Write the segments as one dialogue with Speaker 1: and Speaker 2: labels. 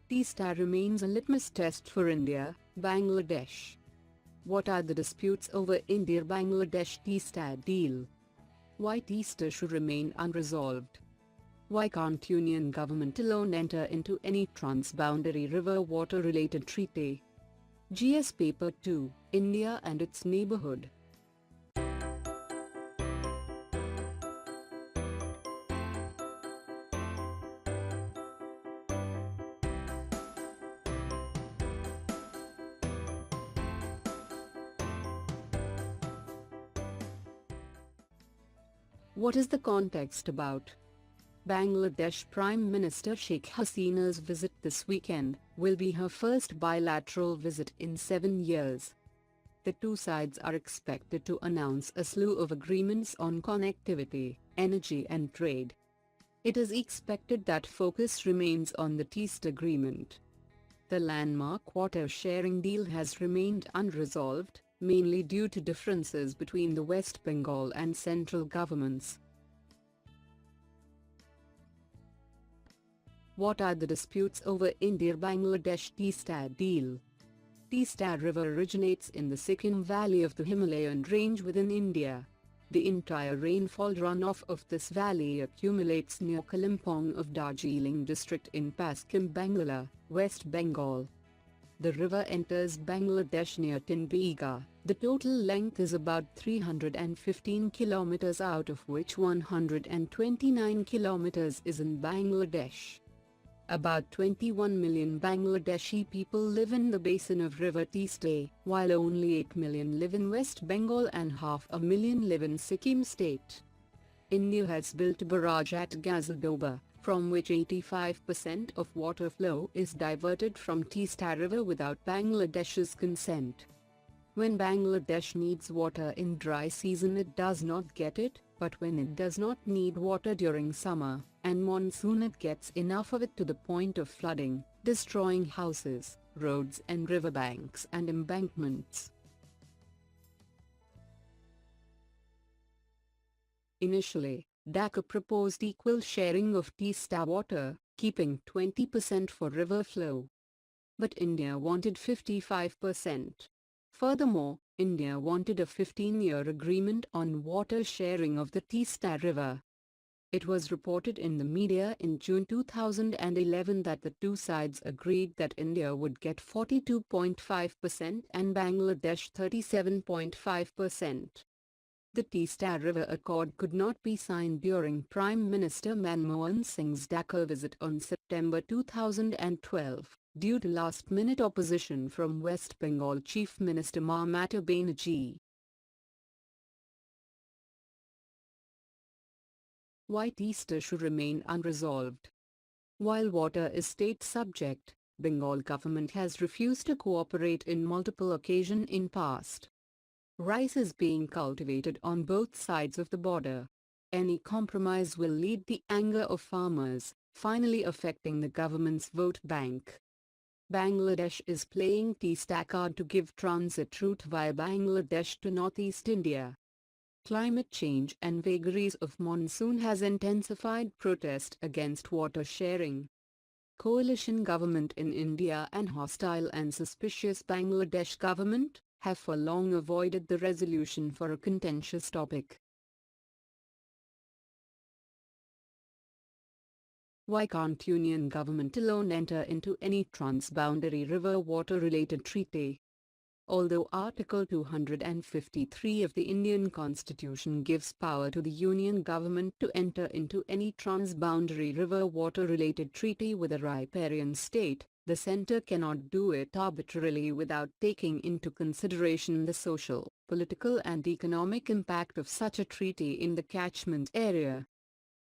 Speaker 1: Teesta remains a litmus test for India, Bangladesh. What are the disputes over India-Bangladesh Teesta deal? Why Teesta should remain unresolved? Why can't Union government alone enter into any transboundary river water-related treaty? GS Paper 2, India and its neighbourhood. What is the context about? Bangladesh Prime Minister Sheikh Hasina's visit this weekend will be her first bilateral visit in 7 years. The two sides are expected to announce a slew of agreements on connectivity, energy and trade. It is expected that focus remains on the Teesta agreement. The landmark water-sharing deal has remained unresolved, mainly due to differences between the West Bengal and central governments. What are the disputes over India-Bangladesh Teesta deal? Teesta River originates in the Sikkim Valley of the Himalayan Range within India. The entire rainfall runoff of this valley accumulates near Kalimpong of Darjeeling district in Paschimbangla, West Bengal. The river enters Bangladesh near Tinbiga. The total length is about 315 kilometers, out of which 129 kilometers is in Bangladesh. About 21 million Bangladeshi people live in the basin of River Teesta, while only 8 million live in West Bengal and 500,000 live in Sikkim state. India has built a barrage at Gazadoba, from which 85% of water flow is diverted from Teesta River without Bangladesh's consent. When Bangladesh needs water in dry season it does not get it, but when it does not need water during summer and monsoon it gets enough of it to the point of flooding, destroying houses, roads and riverbanks and embankments. Initially, Dhaka proposed equal sharing of Teesta water, keeping 20% for river flow. But India wanted 55%. Furthermore, India wanted a 15-year agreement on water sharing of the Teesta River. It was reported in the media in June 2011 that the two sides agreed that India would get 42.5% and Bangladesh 37.5%. The Teesta River Accord could not be signed during Prime Minister Manmohan Singh's Dhaka visit on September 2012, due to last-minute opposition from West Bengal Chief Minister Mamata Banerjee. Why Teesta should remain unresolved? While water is state subject, Bengal government has refused to cooperate in multiple occasions in past. Rice is being cultivated on both sides of the border. Any compromise will lead the anger of farmers, finally affecting the government's vote bank. Bangladesh is playing Teesta card to give transit route via Bangladesh to northeast India. Climate change and vagaries of monsoon has intensified protest against water sharing. Coalition government in India and hostile and suspicious Bangladesh government have for long avoided the resolution for a contentious topic. Why can't Union government alone enter into any transboundary river water-related treaty? Although Article 253 of the Indian Constitution gives power to the Union government to enter into any transboundary river water-related treaty with a riparian state, the centre cannot do it arbitrarily without taking into consideration the social, political and economic impact of such a treaty in the catchment area.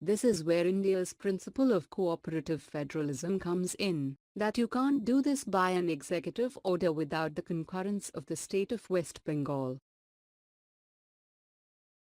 Speaker 1: This is where India's principle of cooperative federalism comes in, that you can't do this by an executive order without the concurrence of the state of West Bengal.